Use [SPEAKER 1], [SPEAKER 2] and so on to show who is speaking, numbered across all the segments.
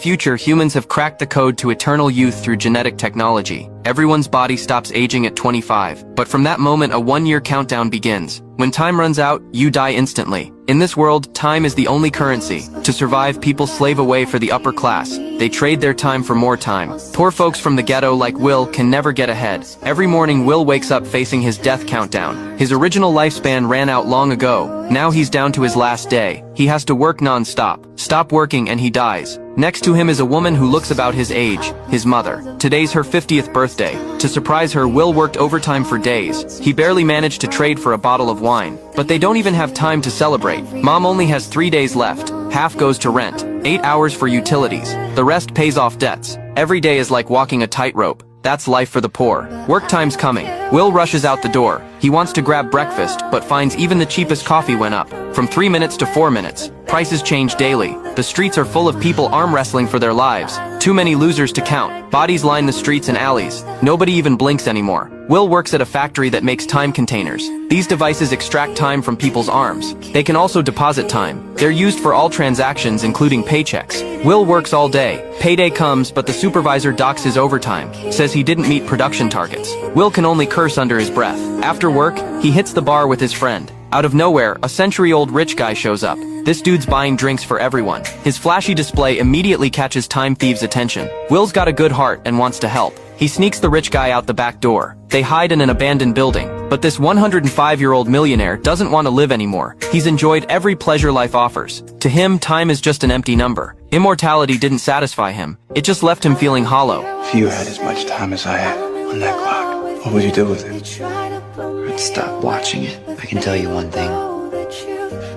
[SPEAKER 1] future, humans have cracked the code to eternal youth through genetic technology. Everyone's body stops aging at 25, but from that moment a 1-year countdown begins. When time runs out, you die instantly. In this world, time is the only currency. To survive, people slave away for the upper class. They trade their time for more time. Poor folks from the ghetto like Will can never get ahead. Every morning Will wakes up facing his death countdown. His original lifespan ran out long ago. Now he's down to his last day. He has to work non-stop. Stop working and he dies. Next to him is a woman who looks about his age, his mother. Today's her 50th birthday. To surprise her, Will worked overtime for days. He barely managed to trade for a bottle of wine. But they don't even have time to celebrate. Mom only has 3 days left. Half goes to rent, 8 hours for utilities. The rest pays off debts. Every day is like walking a tightrope. That's life for the poor. Work time's coming. Will rushes out the door. He wants to grab breakfast, but finds even the cheapest coffee went up. From 3 minutes to 4 minutes. Prices change daily. The streets are full of people arm wrestling for their lives. Too many losers to count. Bodies line the streets and alleys. Nobody even blinks anymore. Will works at a factory that makes time containers. These devices extract time from people's arms. They can also deposit time. They're used for all transactions, including paychecks. Will works all day. Payday comes, but the supervisor docks his overtime. Says he didn't meet production targets. Will can only curse under his breath. After work, he hits the bar with his friend. Out of nowhere, a century-old rich guy shows up. This dude's buying drinks for everyone. His flashy display immediately catches time thieves' attention. Will's got a good heart and wants to help. He sneaks the rich guy out the back door. They hide in an abandoned building. But this 105-year-old millionaire doesn't want to live anymore. He's enjoyed every pleasure life offers. To him, time is just an empty number. Immortality didn't satisfy him. It just left him feeling hollow.
[SPEAKER 2] If you had as much time as I had on that clock, what would you do with it?
[SPEAKER 3] I'd stop watching it. I can tell you one thing.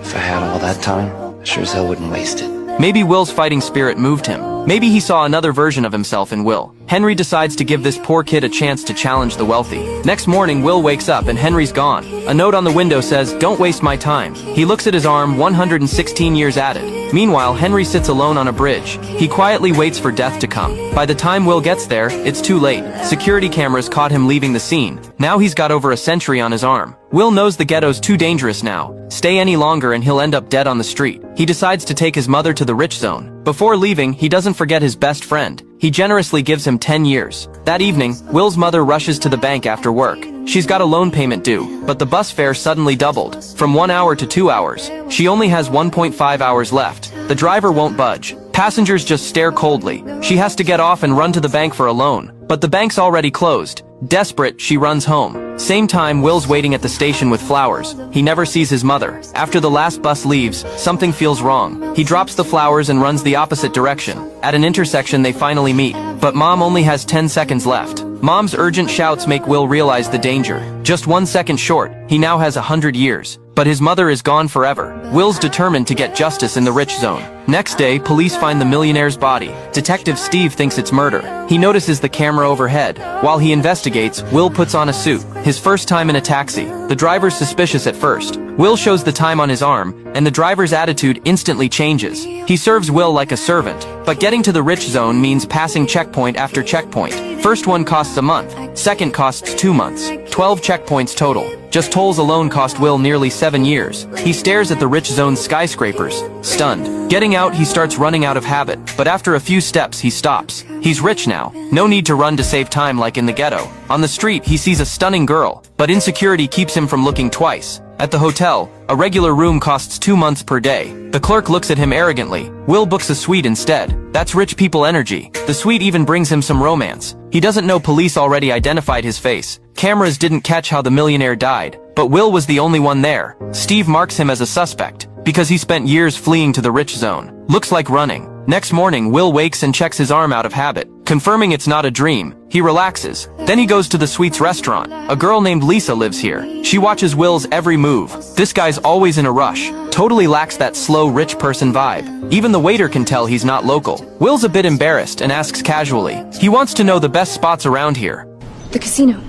[SPEAKER 3] If I had all that time, I sure as hell wouldn't waste it.
[SPEAKER 1] Maybe Will's fighting spirit moved him. Maybe he saw another version of himself in Will. Henry decides to give this poor kid a chance to challenge the wealthy. Next morning, Will wakes up and Henry's gone. A note on the window says, "Don't waste my time." He looks at his arm, 116 years added. Meanwhile, Henry sits alone on a bridge. He quietly waits for death to come. By the time Will gets there, it's too late. Security cameras caught him leaving the scene. Now he's got over a century on his arm. Will knows the ghetto's too dangerous now. Stay any longer and he'll end up dead on the street. He decides to take his mother to the rich zone. Before leaving, he doesn't forget his best friend. He generously gives him 10 years. That evening, Will's mother rushes to the bank after work. She's got a loan payment due, but the bus fare suddenly doubled, from 1 hour to 2 hours. She only has 1.5 hours left. The driver won't budge. Passengers just stare coldly. She has to get off and run to the bank for a loan, but the bank's already closed. Desperate, she runs home. Same time, Will's waiting at the station with flowers. He never sees his mother. After the last bus leaves, something feels wrong. He drops the flowers and runs the opposite direction. At an intersection, they finally meet. But Mom only has 10 seconds left. Mom's urgent shouts make Will realize the danger. Just 1 second short, he now has 100 years. But his mother is gone forever. Will's determined to get justice in the rich zone. Next day, police find the millionaire's body. Detective Steve thinks it's murder. He notices the camera overhead. While he investigates, Will puts on a suit. His first time in a taxi. The driver's suspicious at first. Will shows the time on his arm, and the driver's attitude instantly changes. He serves Will like a servant. But getting to the rich zone means passing checkpoint after checkpoint. First one costs a month. Second costs 2 months. 12 checkpoints total. Just tolls alone cost Will nearly 7 years. He stares at the rich zone's skyscrapers, stunned. Getting out, he starts running out of habit, but after a few steps, he stops. He's rich now. No need to run to save time like in the ghetto. On the street, he sees a stunning girl, but insecurity keeps him from looking twice. At the hotel, a regular room costs 2 months per day. The clerk looks at him arrogantly. Will books a suite instead. That's rich people energy. The suite even brings him some romance. He doesn't know police already identified his face. Cameras didn't catch how the millionaire died, but Will was the only one there. Steve marks him as a suspect, because he spent years fleeing to the rich zone. Looks like running. Next morning, Will wakes and checks his arm out of habit. Confirming it's not a dream, he relaxes. Then he goes to the suite's restaurant. A girl named Lisa lives here. She watches Will's every move. This guy's always in a rush. Totally lacks that slow rich person vibe. Even the waiter can tell he's not local. Will's a bit embarrassed and asks casually. He wants to know the best spots around here.
[SPEAKER 4] The casino.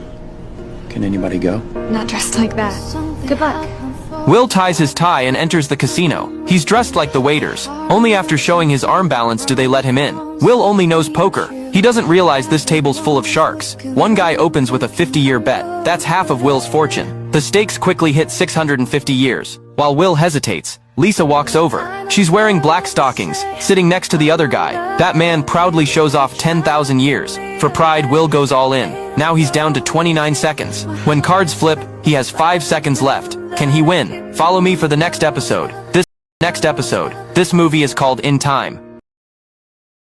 [SPEAKER 2] Can anybody go?
[SPEAKER 4] Not dressed like that. Good luck.
[SPEAKER 1] Will ties his tie and enters the casino. He's dressed like the waiters. Only after showing his arm balance do they let him in. Will only knows poker. He doesn't realize this table's full of sharks. One guy opens with a 50-year bet. That's half of Will's fortune. The stakes quickly hit 650 years. While Will hesitates, Lisa walks over. She's wearing black stockings, sitting next to the other guy. That man proudly shows off 10,000 years. For pride, Will goes all in. Now he's down to 29 seconds. When cards flip, he has 5 seconds left. Can he win? Follow me for the next episode. This movie is called In Time.